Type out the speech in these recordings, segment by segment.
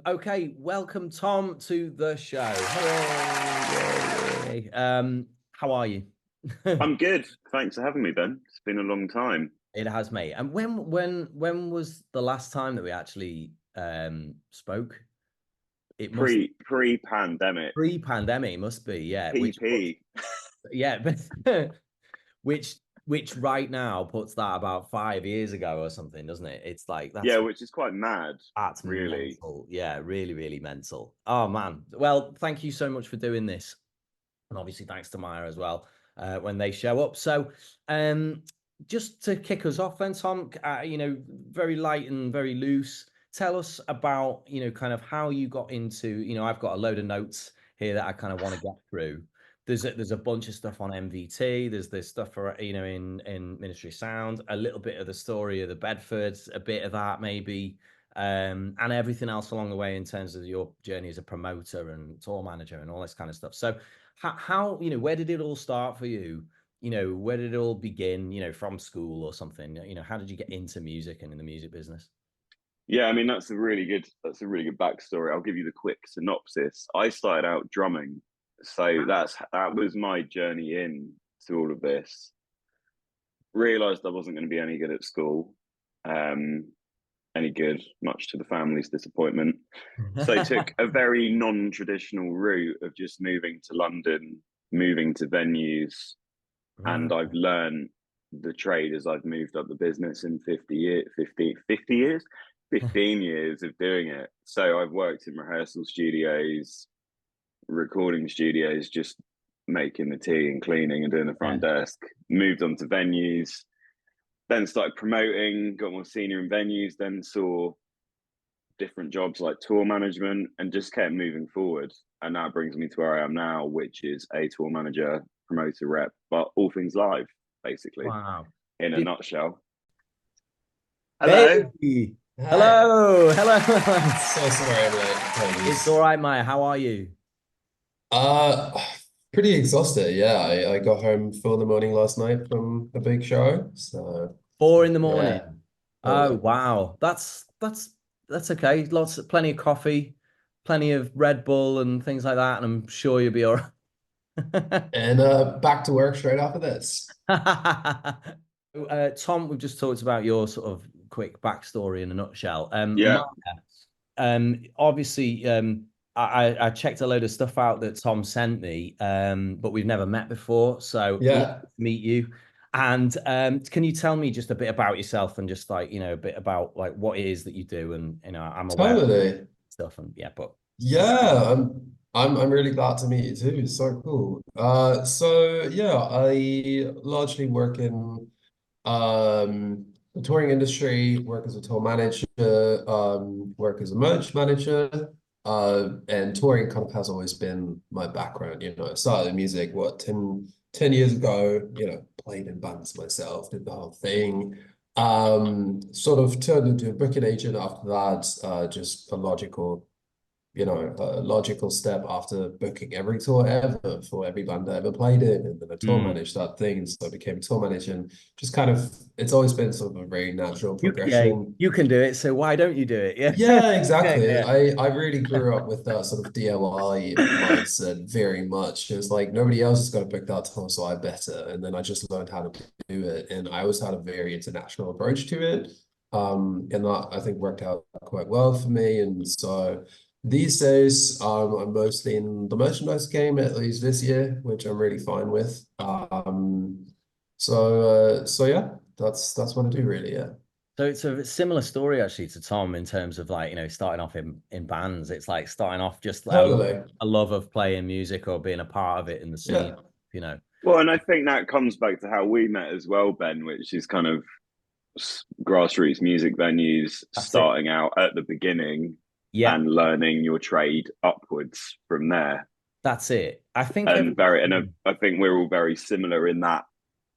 Okay, welcome Tom to the show. Hooray! How are you? I'm good. Thanks for having me, Ben. It's been a long time. It has, mate. And when was the last time that we actually spoke? It must Pre-pandemic. pre-pandemic, it must be, yeah. Which puts, PP. yeah, which which right now puts that about 5 years ago or something, doesn't it? It's like Yeah, which is quite mad, that's really. mental. Yeah, really, really mental. Oh man. Well, thank you so much for doing this. And obviously thanks to Maja as well when they show up. So just to kick us off then, Tom, very light and very loose, tell us about, kind of how you got into, I've got a load of notes here that I kind of want to get through. There's a bunch of stuff on MVT. There's stuff for, in Ministry Sound, a little bit of the story of the Bedfords, a bit of that maybe, and everything else along the way in terms of your journey as a promoter and tour manager and all this kind of stuff. So how where did it all start for you? Where did it all begin? From school or something? How did you get into music and in the music business? Yeah, I mean that's a really good backstory. I'll give you the quick synopsis. I started out drumming, so that was my journey in to all of this. Realized I wasn't going to be any good at school, um, any good, much to the family's disappointment. So I took a very non-traditional route of just moving to London, moving to venues, and Right. I've learned the trade as I've moved up the business in 50 years, 50 years, 15 years of doing it. So I've worked in rehearsal studios, recording studios, just making the tea and cleaning and doing the Yeah. front desk, moved on to venues, then started promoting, got more senior in venues, then saw different jobs like tour management and just kept moving forward. And that brings me to where I am now, which is a tour manager, promoter rep, but all things live, basically, Wow. in a Did nutshell. Hey, Hello. Hi. hello. So sorry I'm late. It's all Apologies. right, Maya. How are you? Uh, Pretty exhausted. Yeah, I got home 4 in the morning last night from a big show. So 4 in the morning. yeah, Oh totally. wow, that's okay. Plenty of coffee, plenty of Red Bull and things like that, and I'm sure you'll be all right. And back to work straight after this. Tom, we've just talked about your sort of quick backstory in a nutshell. Yeah. Maya, obviously, I checked a load of stuff out that Tom sent me, but we've never met before, so lovely Yeah, to meet you. And can you tell me just a bit about yourself and just like a bit about like what it is that you do? And I'm aware of totally. stuff, and yeah, but Yeah, I'm really glad to meet you too. It's so cool. So yeah, I largely work in the touring industry, work as a tour manager, work as a merch manager, and touring kind of has always been my background. I started in music, what, 10 years ago, played in bands myself, did the whole thing. Sort of turned into a booking agent after that, just a logical step after booking every tour ever for every band I ever played in, and then I tour mm. managed that thing, so I became a tour manager, and just kind of it's always been sort of a very natural Yeah, progression. you can do it, so why don't you do it? Yeah, Yeah, yeah, exactly. yeah. I really grew up with that sort of DIY mindset very much. It was like nobody else is going to book that tour, so I better. And then I just learned how to do it, and I always had a very international approach to it. And that I think worked out quite well for me. And so these days, I'm mostly in the merchandise game, at least this year, which I'm really fine with. So yeah, that's what I do really. Yeah. So it's a similar story actually to Tom in terms of like, starting off in bands. It's like starting off just Totally. a love of playing music or being a part of it in the scene, Yeah. you know. Well, and I think that comes back to how we met as well, Ben, which is kind of grassroots music venues, That's it. starting out at the beginning Yeah, and learning your trade upwards from there. that's it. I think And everyone, very, and I think we're all very similar in that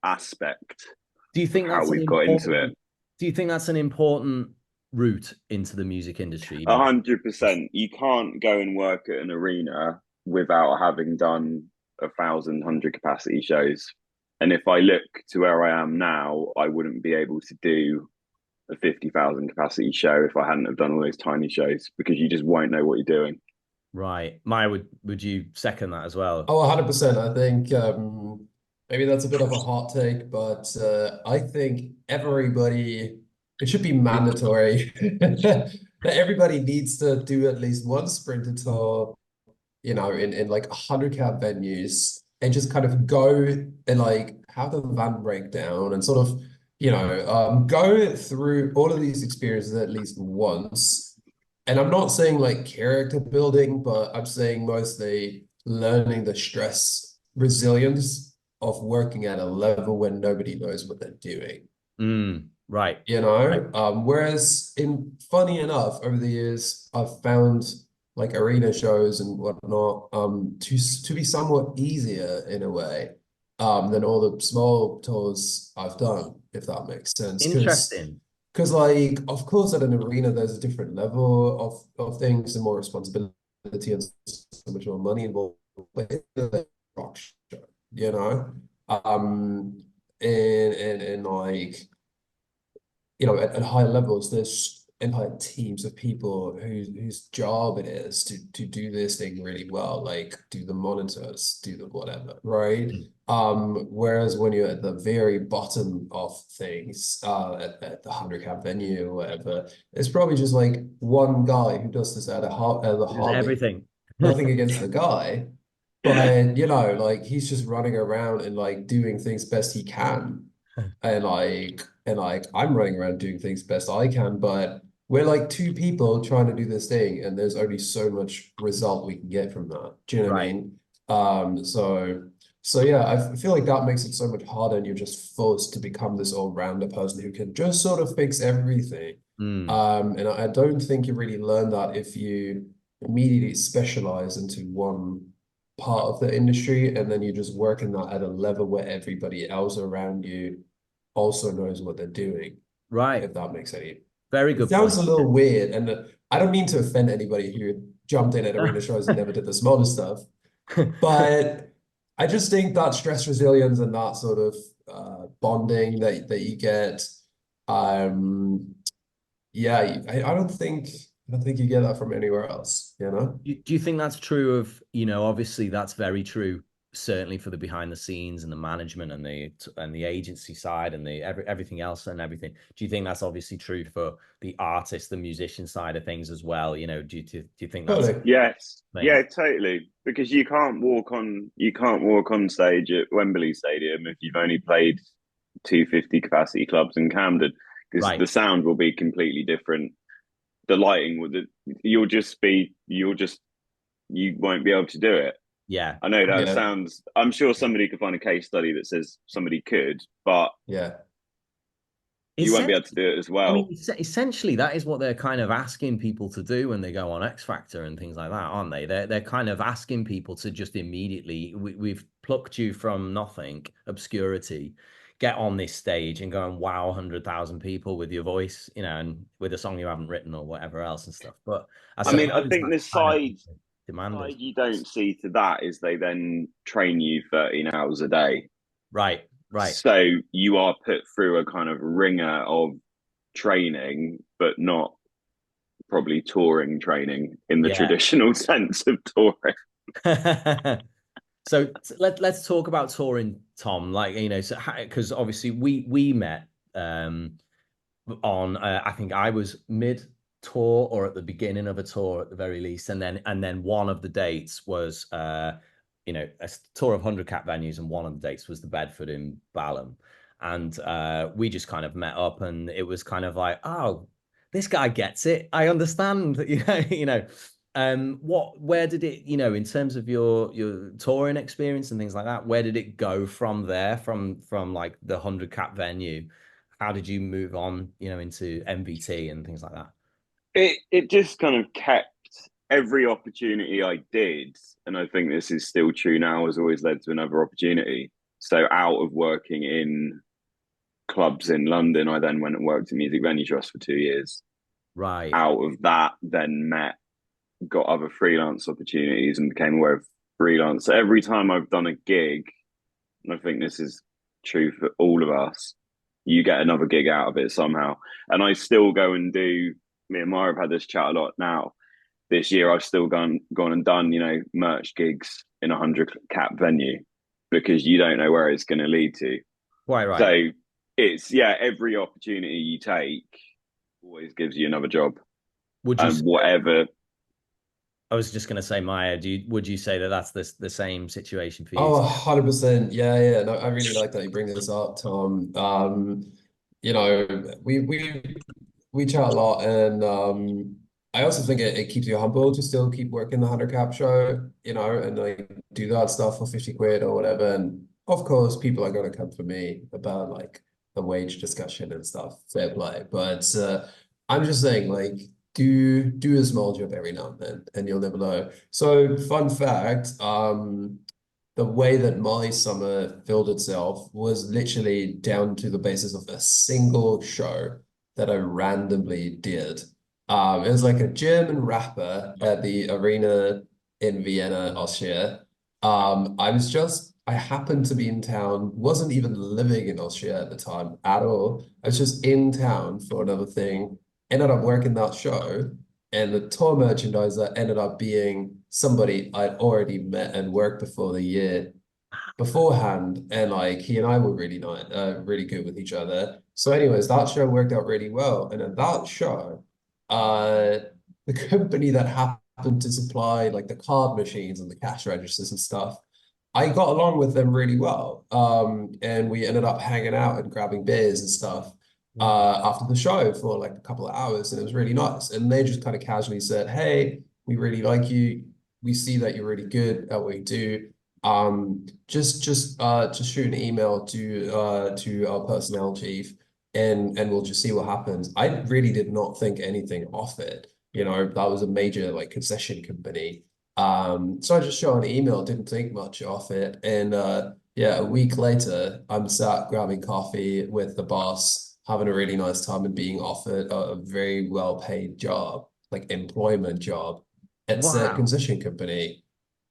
aspect do you of think how that's an we've got into it. important do you think that's an important route into the music industry, 100%. You can't go and work at an arena without having done 1,100 capacity shows. And if I look to where I am now, I wouldn't be able to do a 50,000 capacity show if I hadn't have done all those tiny shows, because you just won't know what you're doing. Right. Maya, would you second that as well? Oh, 100%. I think maybe that's a bit of a hot take, but I think it should be mandatory that everybody needs to do at least one sprinter tour, in like 100 cap venues, and just kind of go and like have the van breakdown and sort of, go through all of these experiences at least once. And I'm not saying like character building, but I'm saying mostly learning the stress resilience of working at a level when nobody knows what they're doing. Right. Whereas funny enough, over the years, I've found like arena shows and whatnot, to be somewhat easier in a way, than all the small tours I've done, if that makes sense. Interesting. Because like, of course, at an arena, there's a different level of things and more responsibility and so much more money involved. But it's a rock show, you know? And like, at high levels, there's entire teams of people whose job it is to do this thing really well, like do the monitors, do the whatever, right? Whereas when you're at the very bottom of things, at the 100 cap venue or whatever, it's probably just like one guy who does this as a hobby. Everything. Nothing against the guy, but like he's just running around and like doing things best he can. And like I'm running around doing things best I can, but we're like two people trying to do this thing, and there's only so much result we can get from that. Do you know what I Right. mean? So yeah, I feel like that makes it so much harder, and you're just forced to become this all-rounder person who can just sort of fix everything. And I don't think you really learn that if you immediately specialize into one part of the industry, and then you just work in that at a level where everybody else around you also knows what they're doing, Right. if that makes any. Very It good sounds point. a little weird, and I don't mean to offend anybody who jumped in at arena shows and never did the smaller stuff, but I just think that stress resilience and that sort of bonding that you get, yeah, I don't think you get that from anywhere else, you know? Do you think that's true of, obviously that's very true, certainly for the behind the scenes and the management and the agency side and everything else and everything. Do you think that's obviously true for the artist, the musician side of things as well? Do you think that's Totally. Yes, thing? yeah, totally. Because you can't walk on stage at Wembley Stadium if you've only played 250 capacity clubs in Camden, because Right. the sound will be completely different. The lighting you won't be able to do it. Yeah. I know that Yeah. sounds, I'm sure somebody could find a case study that says somebody could, but Yeah. you won't be able to do it as I well. mean, essentially, that is what they're kind of asking people to do when they go on X Factor and things like that, aren't they? They're kind of asking people to just immediately, we've plucked you from nothing, obscurity, get on this stage and go and wow 100,000 people with your voice, and with a song you haven't written or whatever else and stuff. But I mean, I suppose think the that's kind of side demanded. you don't see to that is they then train you 13 hours a day. Right. So you are put through a kind of ringer of training, but not probably touring training in the traditional sense of touring. So let's talk about touring, Tom. Like, so because obviously we met on I think I was mid tour or at the beginning of a tour at the very least, and then one of the dates was a tour of 100 cap venues, and one of the dates was the Bedford in Balham, and we just kind of met up, and it was kind of like, oh, this guy gets it. I understand. Where did it, in terms of your touring experience and things like that, where did it go from there, from like the 100 cap venue? How did you move on, into MVT and things like that? It just kind of kept every opportunity I did, and I think this is still true now, has always led to another opportunity. So out of working in clubs in London, I then went and worked in Music Venue Trust for 2 years. Right. Out of that, then got other freelance opportunities and became aware of freelance. So every time I've done a gig, and I think this is true for all of us, you get another gig out of it somehow. And I still go and do. Me and Mara have had this chat a lot now. This year, I've still gone and done, merch gigs in 100 cap venue because you don't know where it's going to lead to. Quite right. So it's every opportunity you take always gives you another job. Would you? And whatever. I was just going to say, Maya, would you say that that's the same situation for you? Oh, 100%. Yeah. No, I really like that you bring this up, Tom. We chat a lot, and I also think it keeps you humble to still keep working the 100 cap show, and like do that stuff for 50 quid or whatever. And of course, people are gonna come for me about like the wage discussion and stuff, fair play. But I'm just saying, like, do a small job every now and then, and you'll never know. So, fun fact, the way that my summer filled itself was literally down to the basis of a single show that I randomly did. It was like a German rapper at the arena in Vienna, Austria. I happened to be in town, wasn't even living in Austria at the time at all. I was just in town for another thing, ended up working that show, and the tour merchandiser ended up being somebody I'd already met and worked before the year beforehand, and like he and I were really nice, really good with each other. So, anyways, that show worked out really well. And at that show, uh, the company that happened to supply like the card machines and the cash registers and stuff, I got along with them really well. And we ended up hanging out and grabbing beers and stuff after the show for like a couple of hours, and it was really nice. And they just kind of casually said, "Hey, we really like you. We see that you're really good at what you do. Just shoot an email to our personnel chief, and we'll just see what happens." I really did not think anything of it. That was a major like concession company. So I just shot an email, didn't think much of it, and yeah, a week later, I'm sat grabbing coffee with the boss, having a really nice time, and being offered a very well paid job, like employment job at said Wow. concession company.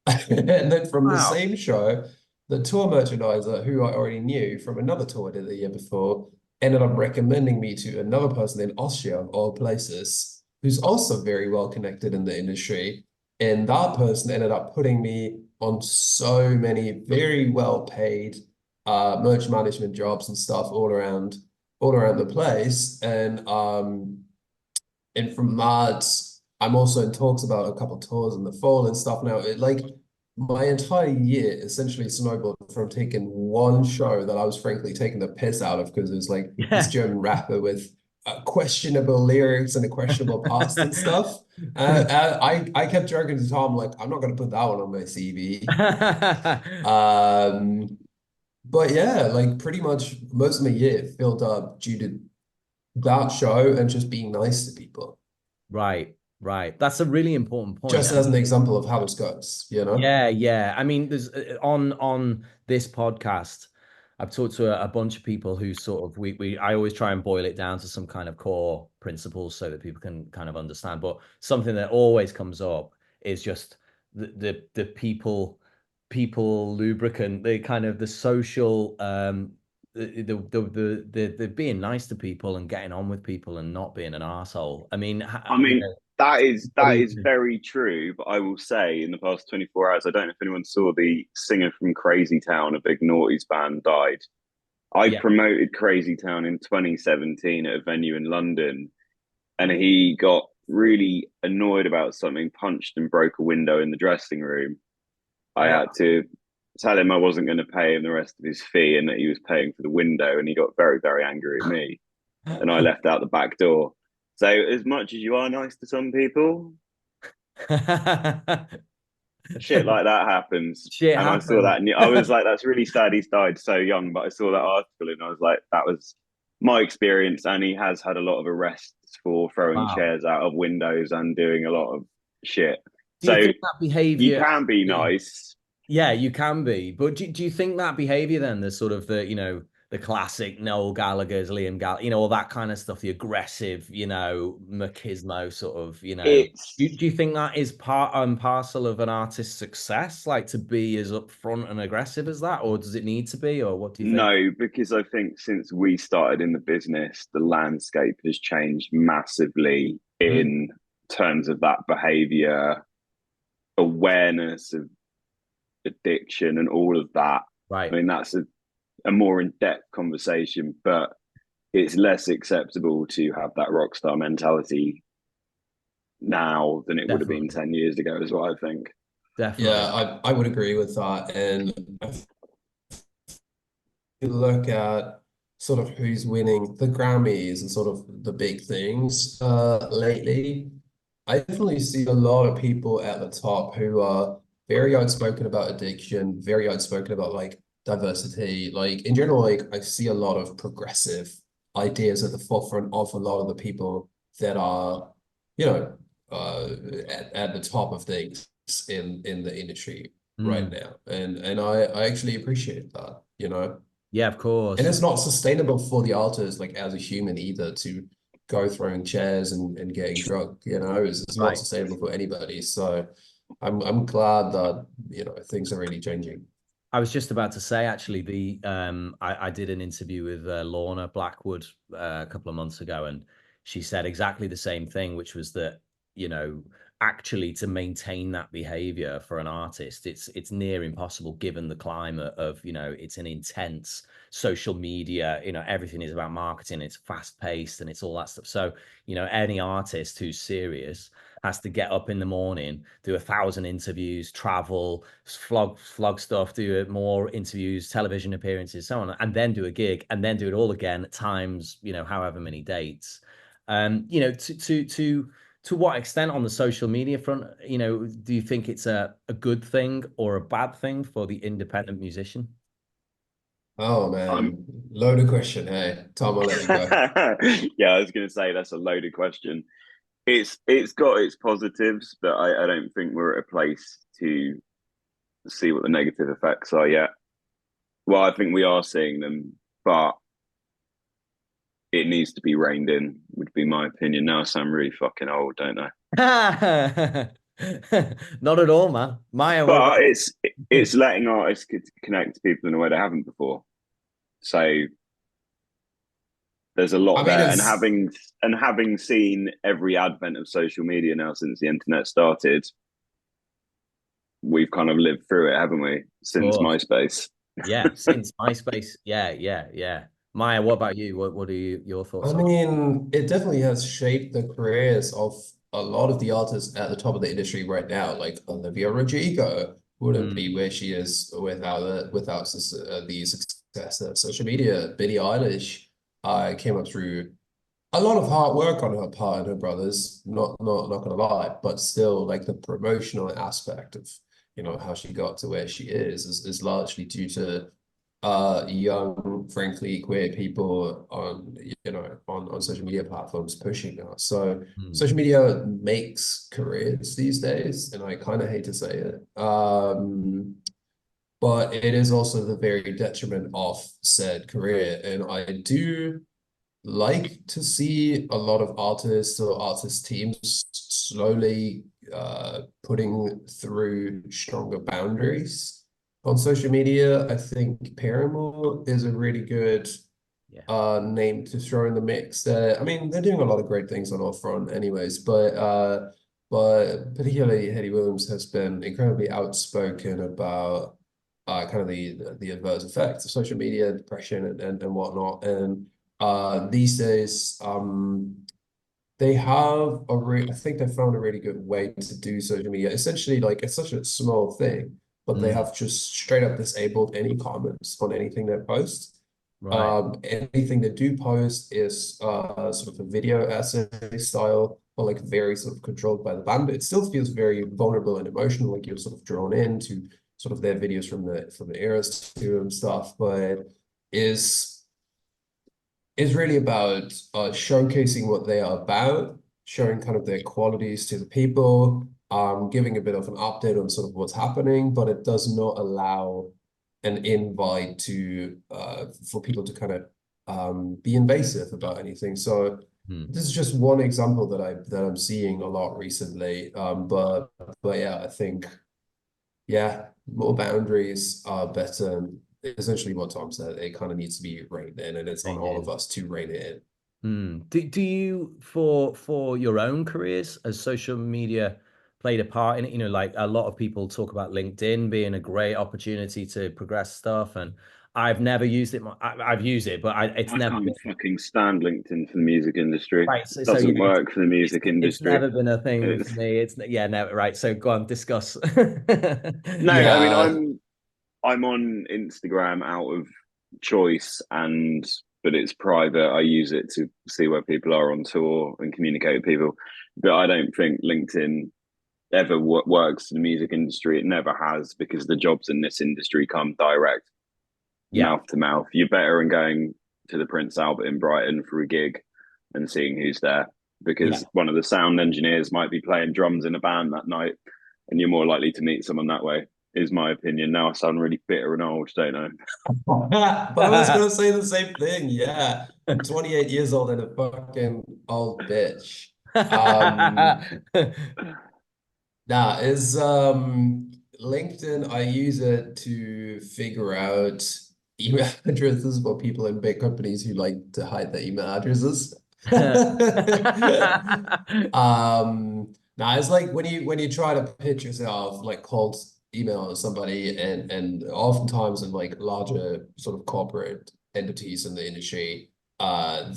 And then from the Wow. same show, the tour merchandiser, who I already knew from another tour I did the year before, ended up recommending me to another person in Austria, of all places, who's also very well connected in the industry. And that person ended up putting me on so many very well paid merch management jobs and stuff all around the place. And from that, I'm also in talks about a couple of tours in the fall and stuff now. My entire year essentially snowballed from taking one show that I was frankly taking the piss out of because it was like this Yeah. German rapper with questionable lyrics and a questionable past and stuff. I kept joking to Tom, like, I'm not going to put that one on my CV. But yeah, like pretty much most of my year filled up due to that show and just being nice to people. Right. That's a really important point. Just as an example of how this goes, you know? Yeah. I mean, there's on this podcast, I've talked to a bunch of people who sort of I always try and boil it down to some kind of core principles so that people can kind of understand. But something that always comes up is just the people lubricant, the kind of the social the being nice to people and getting on with people and not being an asshole. I mean, I mean, what do that you is very true. But I will say, in the past 24 hours, I don't know if anyone saw the singer from Crazy Town, a big noughties band, died. I Yeah. promoted Crazy Town in 2017 at a venue in London, and he got really annoyed about something, punched and broke a window in the dressing room. I Wow. had to tell him I wasn't going to pay him the rest of his fee and that he was paying for the window, and he got very, very angry at me, and I left out the back door. So, as much as you are nice to some people, shit like that happens. Shit And I saw happens. that, and I was like, "That's really sad. He's died so young." But I saw that article, and I was like, "That was my experience." And he has had a lot of arrests for throwing Wow. chairs out of windows and doing a lot of shit. Do you So think that you behavior? can be nice. Yeah, you can be. But do you think that behavior then, the sort of the the classic Noel Gallagher's, Liam Gallagher, you know, all that kind of stuff, the aggressive, you know, machismo sort of, you know. It's Do you think that is part and parcel of an artist's success, like to be as upfront and aggressive as that, or does it need to be, or what do you think? no, because I think since we started in the business, the landscape has changed massively Mhm. in terms of that behavior, awareness of addiction, and all of that. I Right, mean, that's a more in-depth conversation, but it's less acceptable to have that rock star mentality now than it would have been definitely, 10 years ago, is what I think. definitely. Yeah, I would agree with that. And if you look at sort of who's winning the Grammys and sort of the big things lately, I definitely see a lot of people at the top who are very outspoken about addiction, very outspoken about like diversity. Like in general, like I see a lot of progressive ideas at the forefront of a lot of the people that are, you know, uh, at the top of things in the industry right Mm. now. And I actually appreciate that, you know. Yeah, of And course. it's not sustainable for the artist, like as a human either, to go throwing chairs and getting drunk, you know, it's not Right. sustainable for anybody. So I'm glad that, you know, things are really changing. I was just about to say actually I did an interview with Lorna Blackwood a couple of months ago, and she said exactly the same thing, which was that, you know, actually to maintain that behavior for an artist, it's near impossible given the climate of, you know, it's an intense social media, you know, everything is about marketing, it's fast paced and it's all that stuff. So, you know, any artist who's serious has to get up in the morning, do 1,000 interviews, travel, flog stuff, do more interviews, television appearances, so on, and then do a gig, and then do it all again times, you know, however many dates. You know, to what extent on the social media front, you know, do you think it's a good thing or a bad thing for the independent musician? Oh I'm man, loaded question. Hey, Tom, I'll let you go. yeah, I was going to say that's a loaded question. It's got its positives, but I don't think we're at a place to see what the negative effects are yet. Well, I think we are seeing them, but it needs to be reined in, would be my opinion. Now I sound really fucking old, don't I? Not at all, man. Maya, what about But it's letting artists connect to people in a way they haven't before. So there's a lot I mean, there, and it's having seen every advent of social media now since the internet started, we've kind of lived through it, haven't we? of Since course. MySpace. Yeah, since MySpace. Yeah, yeah, yeah. Maya, what about you? What are your I thoughts on it? mean, it definitely has shaped the careers of a lot of the artists at the top of the industry right now. Like Olivia Rodrigo wouldn't be Mm, where she is without the success of social media. Billie Eilish came up through a lot of hard work on her part and her brothers. Not gonna lie, but still, like the promotional aspect of how she got to where she is largely due to young, frankly, queer people on social media platforms pushing that. So mm. social media makes careers these days, and I kind of hate to say it. But it is also the very detriment of said career. And I do like to see a lot of artists or artist teams slowly putting through stronger boundaries on social media. I think Paramore is a really good Yeah. name to throw in the mix there. I mean, they're doing a lot of great things on our front anyways, but particularly Hetty Williams has been incredibly outspoken about kind of the adverse effects of social media, depression and whatnot. And these days, they have I think they found a really good way to do social media. Essentially, like it's such a small thing, but they Mm, have just straight up disabled any comments on anything they post. right. Anything they do post is sort of a video essay style, or like very sort of controlled by the band. But it still feels very vulnerable and emotional, like you're sort of drawn into sort of their videos from the eras to and stuff. But is is really about showcasing what they are about, showing kind of their qualities to the people, giving a bit of an update on sort of what's happening, but it does not allow an invite to for people to kind of be invasive about anything. So this is just one example that I'm seeing a lot recently. But yeah, I think more boundaries are better. And essentially what Tom said, it kind of needs to be reined in, and it's on all of us to rein it in. Do you, for your own careers, has social media played a part in it? You know, like a lot of people talk about LinkedIn being a great opportunity to progress stuff, and I've never used it. I've used it, but it's I never can't been fucking stand LinkedIn for the music industry. right. So Doesn't yeah, work for the music it's industry. never been a thing for It's me. It's yeah, no, right. So go on, discuss. no, I mean Yeah, I'm on Instagram out of choice, and but it's private. I use it to see where people are on tour and communicate with people. But I don't think LinkedIn ever works in the music industry. It never has, because the jobs in this industry come direct, Yeah, mouth to mouth. You're better in going to the Prince Albert in Brighton for a gig and seeing who's there, yeah. because one of the sound engineers might be playing drums in a band that night, and you're more likely to meet someone that way. Is my opinion. Now I sound really bitter and old, don't I? but I was gonna say the same thing. Yeah, I'm 28 years old and a fucking old bitch. Um, Nah, is LinkedIn, I use it to figure out email addresses for people in big companies who like to hide their email addresses. Now it's like when you try to pitch yourself like cold email somebody, and oftentimes in like larger sort of corporate entities in the industry,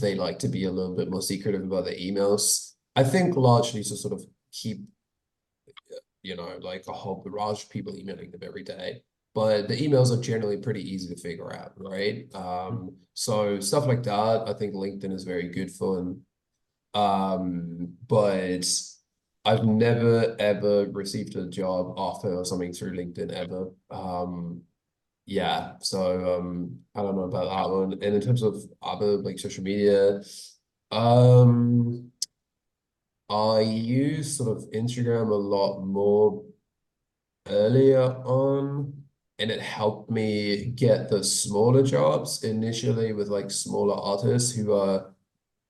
they like to be a little bit more secretive about their emails. I think largely to sort of keep like a whole barrage of people emailing them every day. But the emails are generally pretty easy to figure out, right? So stuff like that, I think LinkedIn is very good for. And but I've never ever received a job offer or something through LinkedIn ever. Yeah, so I don't know about that one. And in terms of other like social media, um I use sort of Instagram a lot more earlier on, and it helped me get the smaller jobs initially with like smaller artists who are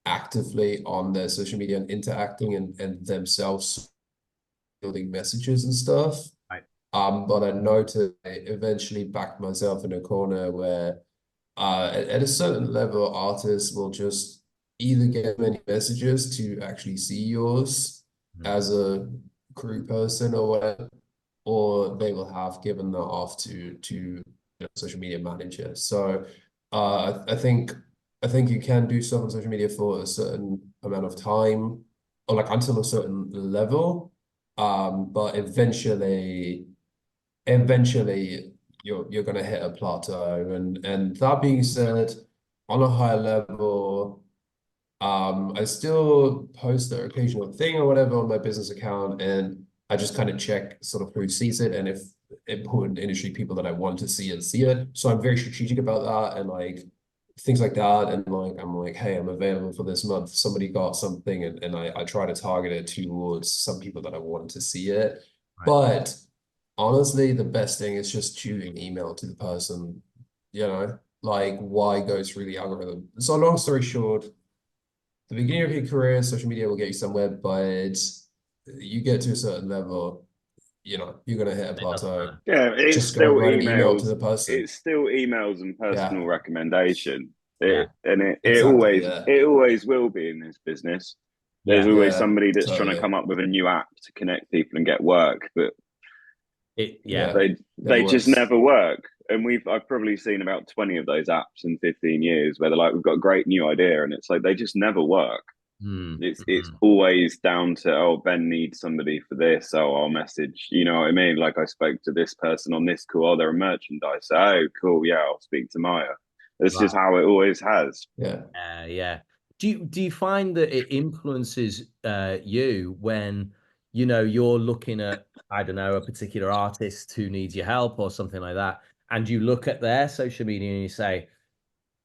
actively on their social media and interacting and themselves building messages and stuff. Right. But I noticed I eventually backed myself in a corner where at a certain level, artists will just either get many messages to actually see yours as a crew person or whatever, or they will have given that off to social media manager. So I think you can do stuff on social media for a certain amount of time, or like until a certain level. But eventually you're gonna hit a plateau. And that being said, on a higher level, I still post the occasional thing or whatever on my business account, and I just kind of check sort of who sees it and if important industry people that I want to see it. So I'm very strategic about that and like things like that. And like I'm like, hey, I'm available for this month. Somebody got something, and I try to target it towards some people that I want to see it. Right. But honestly, the best thing is just shooting email to the person, like why go through the algorithm. So long story short, the beginning of your career, social media will get you somewhere, but you get to a certain level, you're gonna hit a It doesn't plateau. matter. Yeah, it's Just go still write an email to emails. the person. It's still emails and Yeah, personal recommendation. Yeah, exactly. Yeah, It always will be in this business. There's yeah. always yeah, somebody that's trying to totally. come up with a new app to connect people and get work, but Yeah. Yeah, never they just works. never work. And I've probably seen about 20 of those apps in 15 years where they're like, we've got a great new idea, and it's like they just never work. It's always down to, oh, Ben needs somebody for this, oh, I'll message, you know what I mean? Like I spoke to this person on this call, oh, they're a merchandise, oh cool, yeah, I'll speak to Maja. It's just Right. how it always has. Yeah. Yeah. Do you find that it influences you when you're looking at, I don't know, a particular artist who needs your help or something like that, and you look at their social media and you say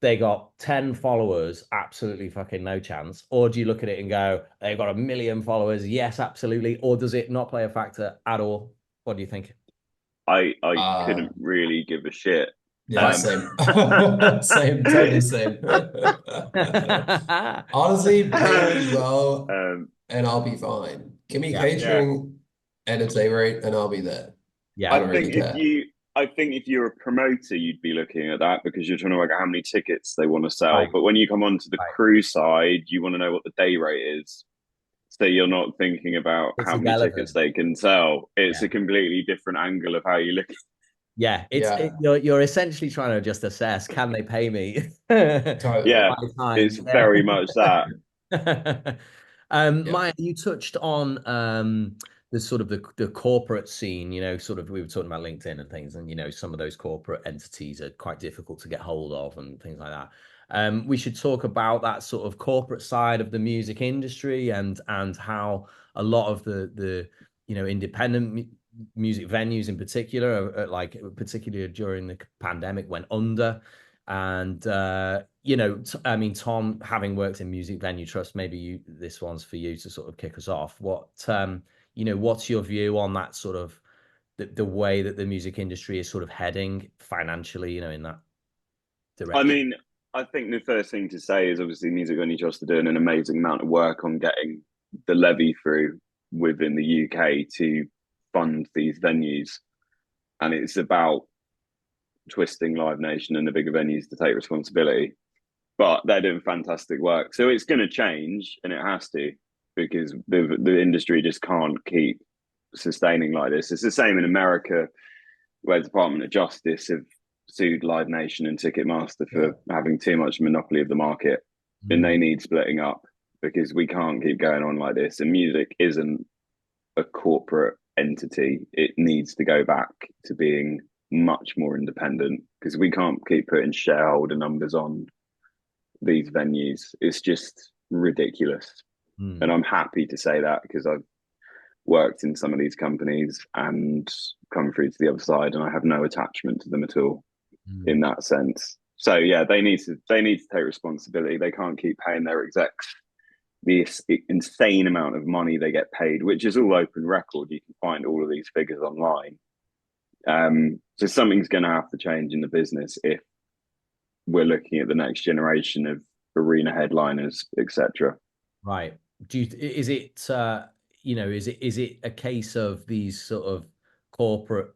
they got 10 followers, absolutely fucking no chance? Or do you look at it and go, they've got 1 million followers, yes, absolutely? Or does it not play a factor at all? What do you think? I Uh, couldn't really give a shit. Yeah, same. Same, totally same. Honestly, pay me well and I'll be fine. Give me Yeah. catering and a day rate and I'll be there. Yeah. I I don't really think if care. you, I think if you're a promoter, you'd be looking at that because you're trying to work out how many tickets they want to sell. Right. But when you come onto the Right. crew side, you want to know what the day rate is. So you're not thinking about It's how many tickets irrelevant. they can sell. It's Yeah. a completely different angle of how you look. Yeah. Yeah, You're essentially trying to just assess, can they pay me? totally. Yeah, My time. it's Yeah. very much that. Yeah. Maya, you touched on the sort of the corporate scene, sort of we were talking about LinkedIn and things, and some of those corporate entities are quite difficult to get hold of and things like that. We should talk about that sort of corporate side of the music industry and how a lot of the independent music venues in particular, like particularly during the pandemic, went under. And I mean, Tom, having worked in music venue trust, maybe this one's for you to sort of kick us off. What's your view on that sort of the way that the music industry is sort of heading financially, in that I direction? mean, I think the first thing to say is obviously Music Only Trust are doing an amazing amount of work on getting the levy through within the UK to fund these venues. And it's about twisting Live Nation and the bigger venues to take responsibility. But they're doing fantastic work. So it's going to change and it has to because the industry just can't keep sustaining like this. It's the same in America where the Department of Justice have sued Live Nation and Ticketmaster Yeah. for having too much monopoly of the market, and they need splitting up because we can't keep going on like this. And music isn't a corporate entity; it needs to go back to being much more independent because we can't keep putting shareholder numbers on these venues. It's just ridiculous. And I'm happy to say that because I've worked in some of these companies and come through to the other side, and I have no attachment to them at all in that sense. So yeah, they need to take responsibility. They can't keep paying their execs the insane amount of money they get paid, which is all open record. You can find all of these figures online. So something's going to have to change in the business if we're looking at the next generation of arena headliners, etc. Right. Is it is it a case of these sort of corporate,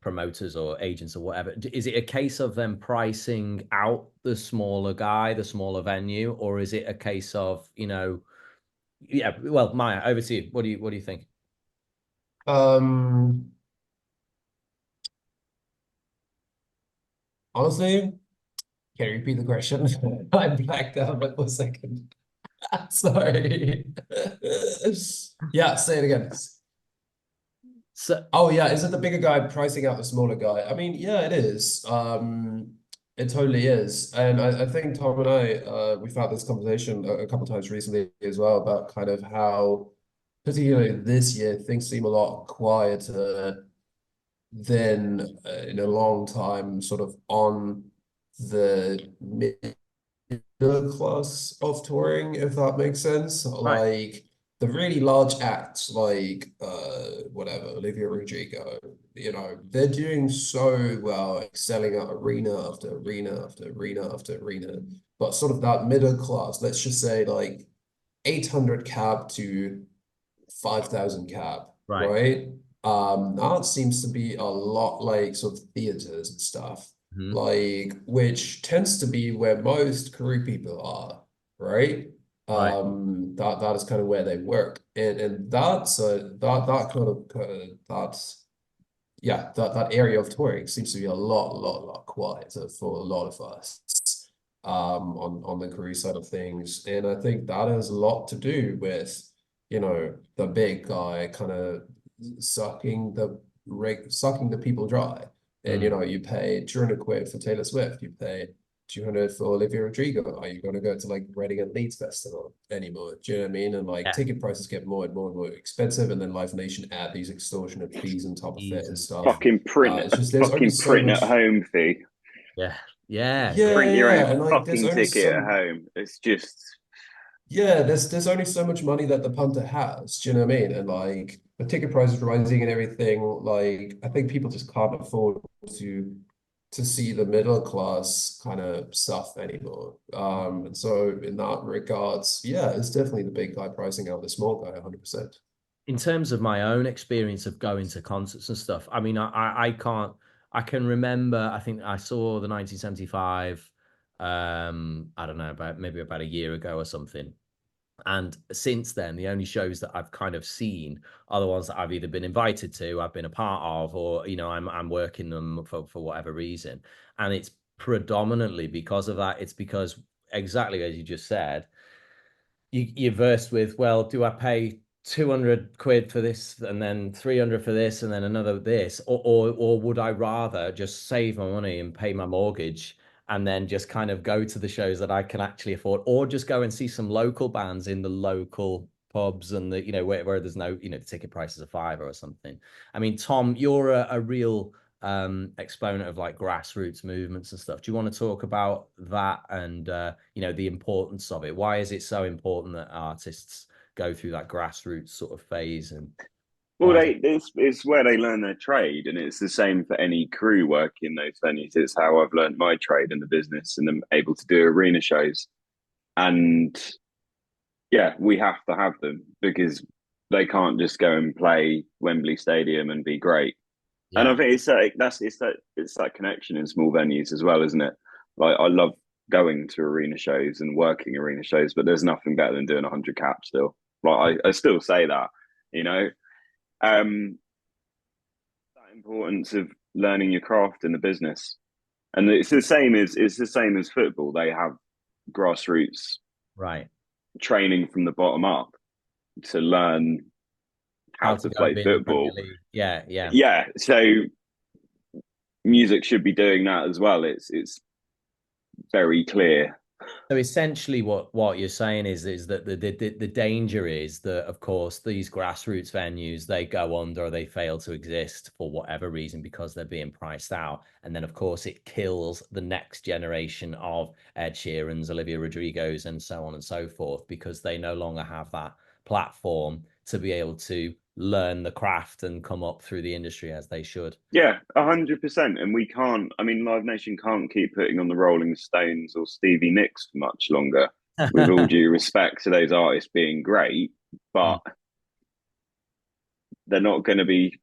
promoters or agents or whatever? Is it a case of them pricing out the smaller guy, the smaller venue, or is it a case of, yeah, well, Maya, over to you. What do you think? Honestly, can you repeat the question? I blacked out for a second. Sorry. Yeah, say it again. So, Oh yeah, is it the bigger guy pricing out the smaller guy? I mean, yeah, it is. It totally is. And I think Tom and I, we've had this conversation a couple times recently as well about kind of how, particularly this year, things seem a lot quieter than in a long time, sort of on the middle class of touring, if that makes sense. right. Like the really large acts like whatever, Olivia Rodrigo, they're doing so well, like, selling out arena after arena after arena after arena. But sort of that middle class, let's just say like 800 cab to 5,000 cab, Right. right? That seems to be a lot like sort of theaters and stuff, Mhm. like which tends to be where most career people are, right? Right. That is kind of where they work, and that's that kind of that's yeah, that area of touring seems to be a lot quieter for a lot of us, on the career side of things, and I think that has a lot to do with, the big guy kind of sucking the people dry. And you pay 200 quid for Taylor Swift, you pay 200 for Olivia Rodrigo. Are you going to go to like Reading and Leeds Festival anymore? Do you know what I mean? And like Yeah. ticket prices get more and more and more expensive, and then Live Nation add these extortionate fees on top of it and stuff. Fucking print, It's just there's only fucking so print much. at home fee. Yeah. Yeah. Yeah, Print your yeah, own and like there's fucking only ticket at some. home. It's just Yeah, there's only so much money that the punter has. Do you know what I mean? And like the ticket prices rising and everything, like I think people just can't afford to to see the middle class kind of stuff anymore. And so in that regards, yeah, it's definitely the big guy pricing out the small guy 100%. In terms of my own experience of going to concerts and stuff, I mean, I can remember, I think I saw the 1975, I don't know, maybe about a year ago or something. And since then, the only shows that I've kind of seen are the ones that I've either been invited to, I've been a part of, or I'm working them for whatever reason. And it's predominantly because of that. It's because exactly as you just said, you're versed with, well, do I pay 200 quid for this and then 300 for this and then another this, or would I rather just save my money and pay my mortgage and then just kind of go to the shows that I can actually afford, or just go and see some local bands in the local pubs and where there's no, the ticket prices are £5 or something. I mean, Tom, you're a real exponent of like grassroots movements and stuff. Do you want to talk about that and the importance of it? Why is it so important that artists go through that grassroots sort of phase? And Well, it's where they learn their trade, and it's the same for any crew working in those venues. It's how I've learned my trade in the business, and I'm able to do arena shows. And yeah, we have to have them because they can't just go and play Wembley Stadium and be great. And I think it's that connection in small venues as well, isn't it? Like I love going to arena shows and working arena shows, but there's nothing better than doing 100 caps still. Like I still say that, you know. That importance of learning your craft in the business, and it's the same as football. They have grassroots right training from the bottom up to learn how to go and play be in the Premier football. League. Yeah. Yeah, so music should be doing that as well. It's very clear. So essentially, what you're saying is that the danger is that, of course, these grassroots venues, they go under or they fail to exist for whatever reason because they're being priced out, and then of course it kills the next generation of Ed Sheeran's, Olivia Rodrigo's, and so on and so forth, because they no longer have that platform to be able to learn the craft and come up through the industry as they should. Yeah, 100%. And we can't. I mean, Live Nation can't keep putting on the Rolling Stones or Stevie Nicks for much longer. With all due respect to those artists being great, but they're not going to be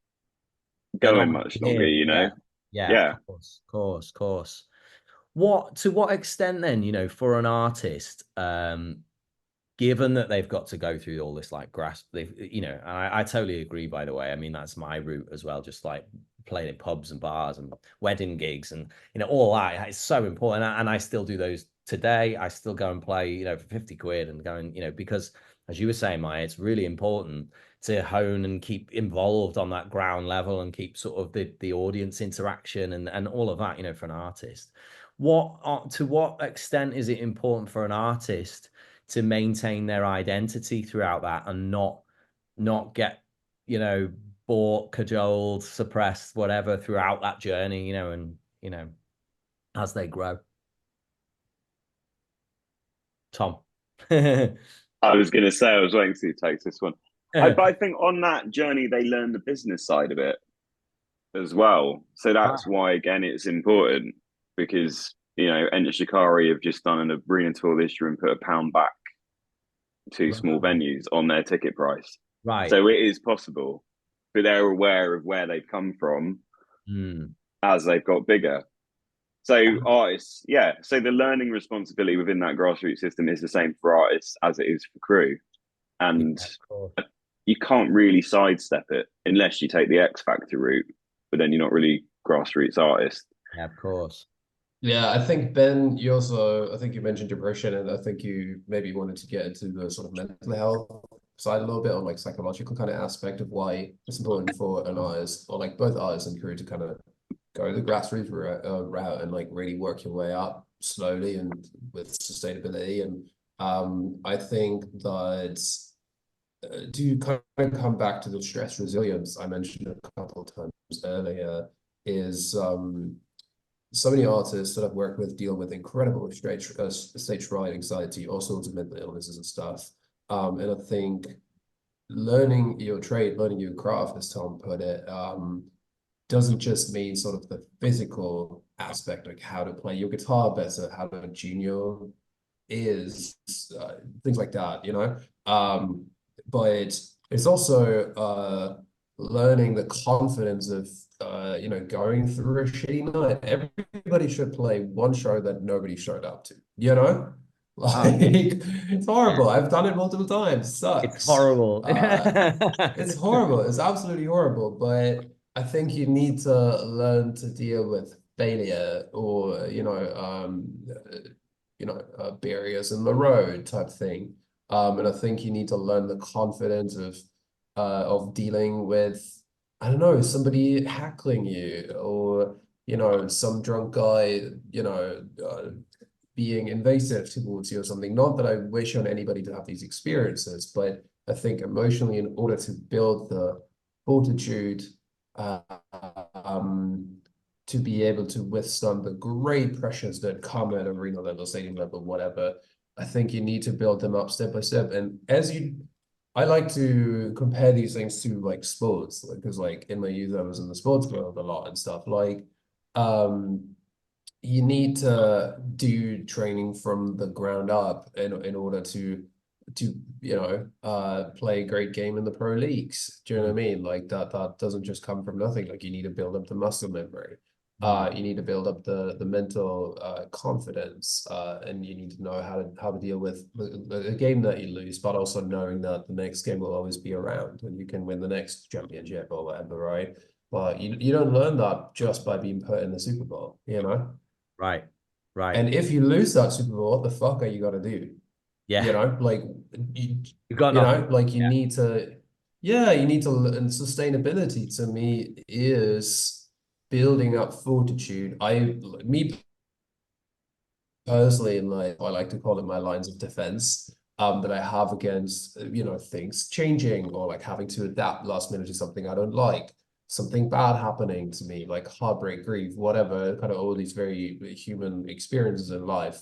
going much longer. You know. Yeah. Of course. To what extent then, for an artist, given that they've got to go through all this like I totally agree, by the way. I mean, that's my route as well, just like playing in pubs and bars and wedding gigs and all that. It's so important, and I still do those today. I still go and play for 50 quid and go and because, as you were saying, Maya, it's really important to hone and keep involved on that ground level and keep sort of the audience interaction and all of that for an artist. To what extent is it important for an artist to maintain their identity throughout that and not get bought, cajoled, suppressed, whatever, throughout that journey, and as they grow? Tom. I was going to say, I was waiting to take this one. But I think on that journey, they learn the business side of it as well. So that's why, again, it's important because, Enter Shikari have just done an arena tour this year and put £1 back to small venues on their ticket price. Right. So it is possible, but they're aware of where they've come from as they've got bigger. So artists, so the learning responsibility within that grassroots system is the same for artists as it is for crew. And you can't really sidestep it unless you take the X Factor route, but then you're not really grassroots artist. Yeah, of course. Yeah, I think Ben, I think you mentioned depression, and I think you maybe wanted to get into the sort of mental health side a little bit on like psychological kind of aspect of why it's important for an artist or like both artists and crew to kind of go the grassroots route and like really work your way up slowly and with sustainability. And I think that to kind of come back to the stress resilience I mentioned a couple of times earlier is so many artists that I've worked with deal with incredible stage fright, anxiety, all sorts of mental illnesses and stuff. And I think learning your trade, learning your craft, as Tom put it, doesn't just mean sort of the physical aspect, like how to play your guitar better, how to junior is, things like that, you know. But it's also learning the confidence of you know, going through a shitty night. Everybody should play one show that nobody showed up to, you know? Like, it's horrible. I've done it multiple times. It's Sucks. horrible. It's horrible. It's absolutely horrible. But I think you need to learn to deal with failure, or barriers in the road type thing. And I think you need to learn the confidence of dealing with, I don't know, somebody heckling you, or you know, some drunk guy, you know, being invasive towards you or something. Not that I wish on anybody to have these experiences, but I think emotionally, in order to build the fortitude, uh, um, to be able to withstand the great pressures that come at arena level, stadium level, whatever, I think you need to build them up step by step. And I like to compare these things to like sports, because like in my youth I was in the sports world a lot and stuff. Like, um, you need to do training from the ground up in order to play a great game in the pro leagues. Do you know what I mean? Like that doesn't just come from nothing. Like you need to build up the muscle memory. You need to build up the mental confidence, and you need to know how to deal with a game that you lose, but also knowing that the next game will always be around and you can win the next championship or whatever, right? But you don't learn that just by being put in the Super Bowl, you know? Right. Right. And if you lose that Super Bowl, what the fuck are you gonna do? Yeah. You know, like You've got nothing. like you need to, yeah, you need to, and sustainability to me is building up fortitude. Me personally, in like, I like to call it my lines of defense, that I have against, you know, things changing, or like having to adapt last minute to something I don't like, something bad happening to me, like heartbreak, grief, whatever, kind of all these very human experiences in life.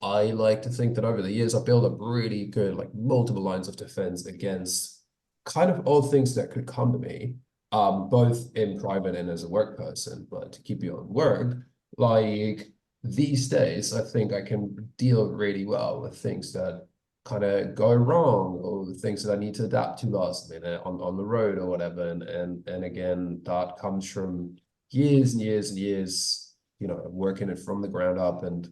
I like to think that over the years, I've built up really good, like multiple lines of defense against kind of all things that could come to me, both in private and as a work person. But to keep you on work, like these days, I think I can deal really well with things that kind of go wrong, or the things that I need to adapt to last minute on the road or whatever. And again, that comes from years and years and years, you know, working it from the ground up and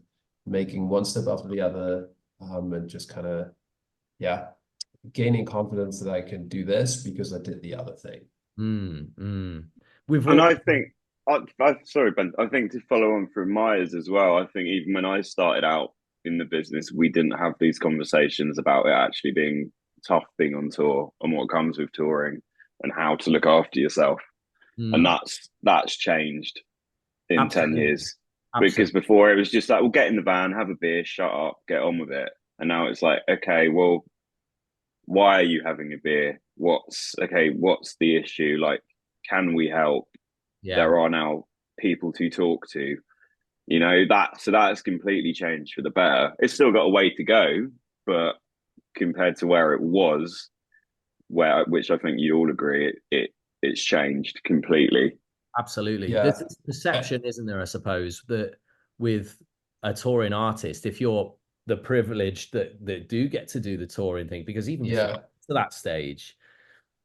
making one step after the other, and just kind of, yeah, gaining confidence that I can do this because I did the other thing. We've And all I think, sorry, Ben, I think to follow on from Maya's as well, I think even when I started out in the business, we didn't have these conversations about it actually being tough being on tour and what comes with touring and how to look after yourself. And that's changed in 10 absolutely. years. Because Absolutely. before it was just like, well, get in the van, have a beer, shut up, get on with it. And now it's like, okay, well, why are you having a beer? What's the issue? Like, can we help? Yeah. There are now people to talk to. You know, that's completely changed for the better. It's still got a way to go, but compared to where it was, which I think you all agree, it's changed completely. Absolutely. There's Yeah. this perception, isn't there, I suppose, that with a touring artist, if you're the privileged that do get to do the touring thing, because even before Yeah. to that stage,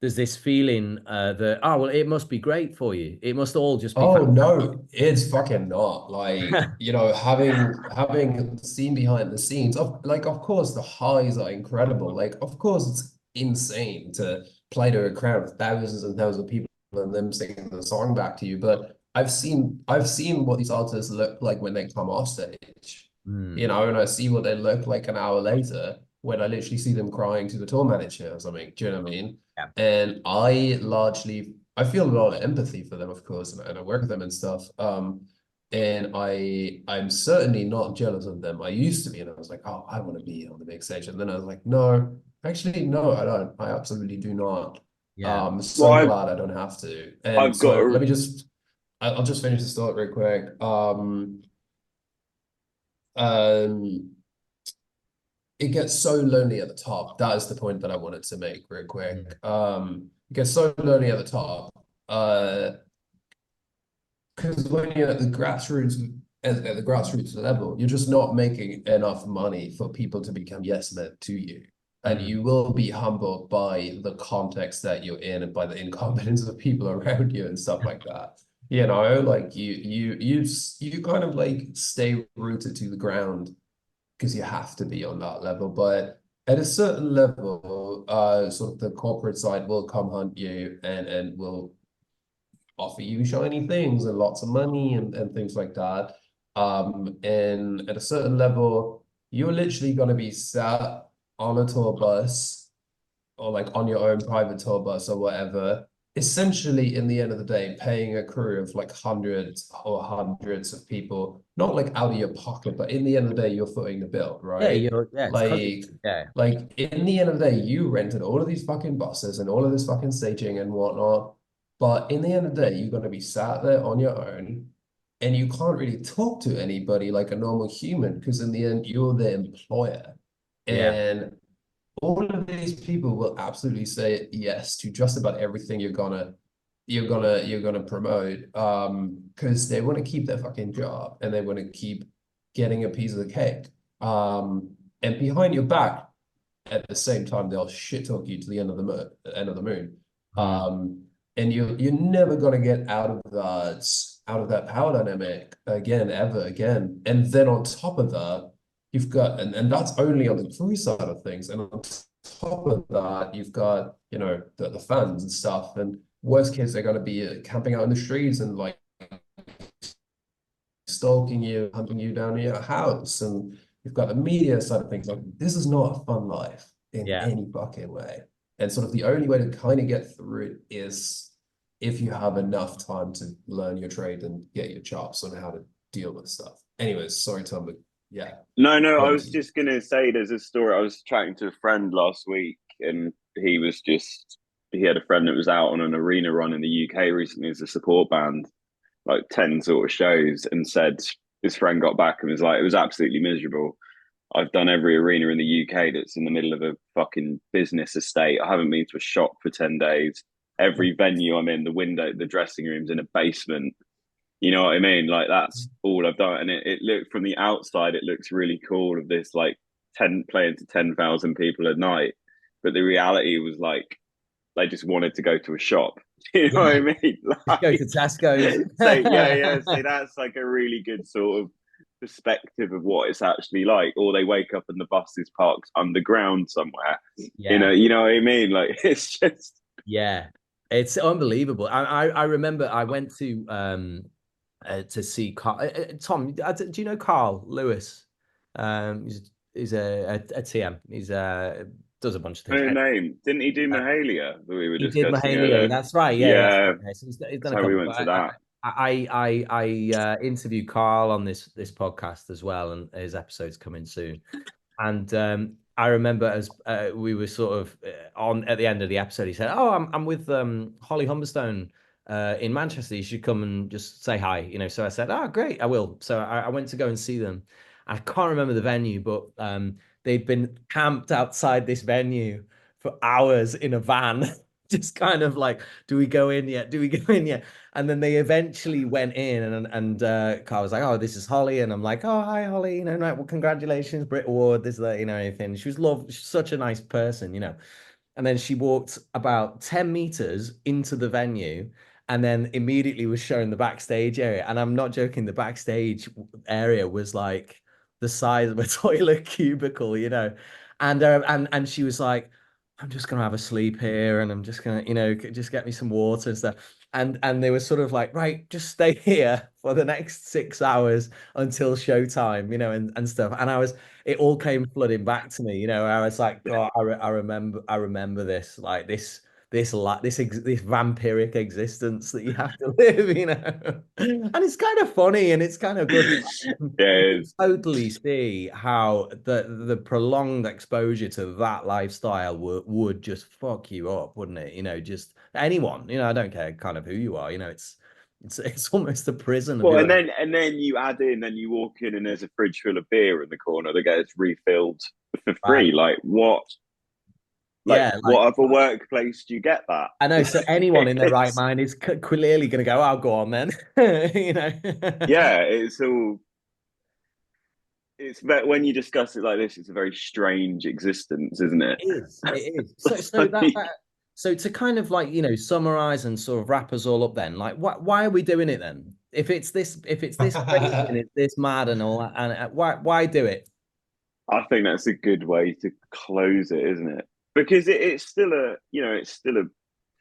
there's this feeling that, oh, well, it must be great for you. It must all just be Oh fantastic. no, it's fucking not. Like, you know, having seen behind the scenes, of course the highs are incredible. Like, of course it's insane to play to a crowd of thousands and thousands of people and them singing the song back to you. But I've seen what these artists look like when they come off stage, you Mm, know, and I see what they look like an hour later when I literally see them crying to the tour manager or something. Do you know what I mean? yeah. And I feel a lot of empathy for them, of course, and I work with them and stuff. And I'm certainly not jealous of them. I used to be, and I was like, oh, I want to be on the big stage. And then I was like, no, actually, no, I don't. I absolutely do not. Yeah. Well, So glad I don't have to. And I've got so a, I'll just finish the thought real quick. Um, it gets so lonely at the top. That is the point that I wanted to make real quick. Mm, It gets so lonely at the top. Uh, because when you're at the grassroots level, you're just not making enough money for people to become yes men to you. And Mm. you will be humbled by the context that you're in and by the incompetence of the people around you and stuff like that. You know, like you kind of like stay rooted to the ground because you have to be on that level. But at a certain level, sort of the corporate side will come hunt you and will offer you shiny things and lots of money and things like that. And at a certain level, you're literally going to be sat on a tour bus or like on your own private tour bus or whatever, essentially in the end of the day, paying a crew of like hundreds of people, not like out of your pocket, but in the end of the day, you're footing the bill, Yeah, right? it's 'cause Like, yeah, like in the end of the day, you rented all of these fucking buses and all of this fucking staging and whatnot. But in the end of the day, you're gonna be sat there on your own and you can't really talk to anybody like a normal human because in the end, you're the employer. yeah, And all of these people will absolutely say yes to just about everything you're gonna promote because they want to keep their fucking job and they want to keep getting a piece of the cake and behind your back at the same time they'll shit talk you to the end of the moon mm, and you're never gonna get out of that power dynamic again ever again. And then on top of that you've got and that's only on the crew side of things. And on top of that, you've got, you know, the fans and stuff. And worst case, they're going to be camping out in the streets and like stalking you, hunting you down in your house. And you've got the media side of things. Like, this is not a fun life in yeah. any fucking way. And sort of the only way to kind of get through it is if you have enough time to learn your trade and get your chops on how to deal with stuff. Anyways, sorry, Tom, but yeah, No, I over was to you. just gonna say there's a story. I was chatting to a friend last week, and he had a friend that was out on an arena run in the UK recently as a support band, like 10 sort of shows, and said his friend got back and was like, it was absolutely miserable. I've done every arena in the UK that's in the middle of a fucking business estate. I haven't been to a shop for 10 days. Every venue I'm in, the dressing room's in a basement. You know what I mean? Like that's all I've done. And it looked from the outside, it looks really cool of this like 10 playing to 10,000 people a night. But the reality was like they just wanted to go to a shop. You know what I Yeah, mean? just go Like to Tesco's. so yeah. So that's like a really good sort of perspective of what it's actually like. Or they wake up and the bus is parked underground somewhere. Yeah, You know what I mean? Like it's just yeah, it's unbelievable. I remember I went to see Carl. Tom, do you know Carl Lewis? He's a TM. He's does a bunch of things. no name. Didn't he do Uh, Mahalia that we were he did discussing Mahalia. earlier? That's right. Yeah, that's Yeah, okay. So he's done that's a how we couple. went to But that. I interviewed Carl on this podcast as well, and his episode's coming soon. And I remember as we were sort of on at the end of the episode, he said, "Oh, I'm with Holly Humberstone in Manchester. You should come and just say hi." You know, so I said, "Oh, great, I will." So I went to go and see them. I can't remember the venue, but they'd been camped outside this venue for hours in a van, just kind of like, "Do we go in yet? Do we go in yet?" And then they eventually went in, and Carl was like, "Oh, this is Holly," and I'm like, "Oh, hi, Holly. You know, right, well, congratulations, Brit Award. This, that, you know, anything." She was she's such a nice person, you know. And then she walked about 10 meters into the venue and then immediately was showing the backstage area. And I'm not joking, the backstage area was like the size of a toilet cubicle, you know. And she was like, "I'm just gonna have a sleep here and I'm just gonna, you know, just get me some water and stuff." And they were sort of like, "Right, just stay here for the next 6 hours until showtime, you know, and stuff." And it all came flooding back to me, you know. I was like, God, I remember this, like this vampiric existence that you have to live, you know. And it's kind of funny and it's kind of good. You Yeah, can totally see how the prolonged exposure to that lifestyle would just fuck you up, wouldn't it? You know, just anyone, you know, I don't care kind of who you are, you know, it's almost a prison of well, your own. and then you add in, then you walk in, and there's a fridge full of beer in the corner that gets refilled for Right. free. Like what? Like, Yeah, what other workplace do you get that? I know. So anyone in their right mind is clearly going to go, "I'll go on then." You know. Yeah, it's when you discuss it like this, it's a very strange existence, isn't it? It is. It is. So to kind of like, summarize and sort of wrap us all up then, like why are we doing it then? If it's this crazy and it's this mad and all that, and why do it? I think that's a good way to close it, isn't it? Because it's still it's still a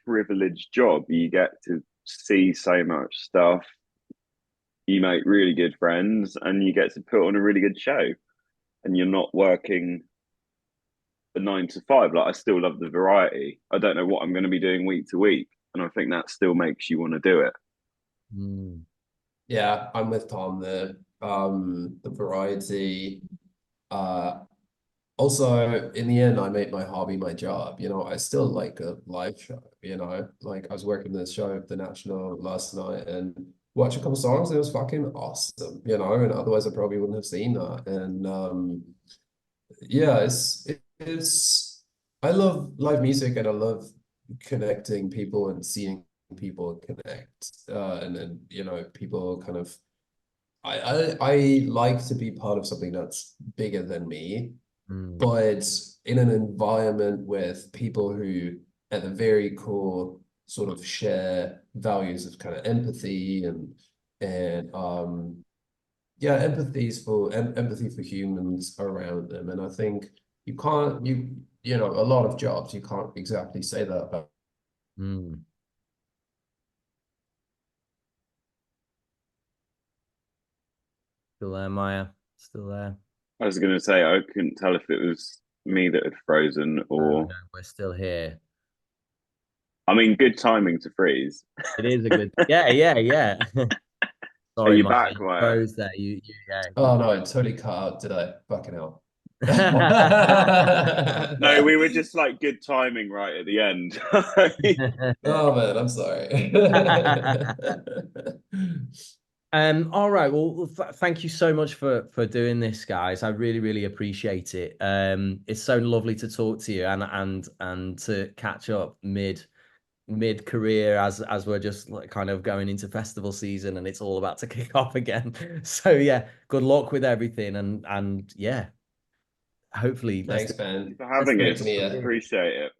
privileged job. You get to see so much stuff. You make really good friends, and you get to put on a really good show. And you're not working a 9 to 5. Like, I still love the variety. I don't know what I'm going to be doing week to week, and I think that still makes you want to do it. Mm. Yeah, I'm with Tom there. The variety. Also, in the end, I made my hobby my job. I still like a live show. Like I was working this show at the National last night and watched a couple songs. And it was fucking awesome. And otherwise I probably wouldn't have seen that. And yeah, it's I love live music and I love connecting people and seeing people connect. And then people kind of I like to be part of something that's bigger than me, Mm. but in an environment with people who at the very core sort of share values of kind of empathy and yeah, empathy for humans around them. And I think you can't a lot of jobs you can't exactly say that about. Mm. Still there, Maya? Still there? I was going to say I couldn't tell if it was me that had frozen Oh, or. no, we're still here. I mean, good timing to freeze. It is a good. Yeah, yeah, yeah. Are Sorry, you Maya, back, you Maya? froze there. Yeah. Oh no, it totally cut out today. Fucking hell. No, we were just like good timing right at the end. Oh man, I'm sorry. All right. Well, thank you so much for doing this, guys. I really, really appreciate it. It's so lovely to talk to you and to catch up mid career as we're just like kind of going into festival season and it's all about to kick off again. So yeah, good luck with everything and yeah, hopefully Thanks, Thank you man. for let's having do Great to us. meet you. Appreciate it.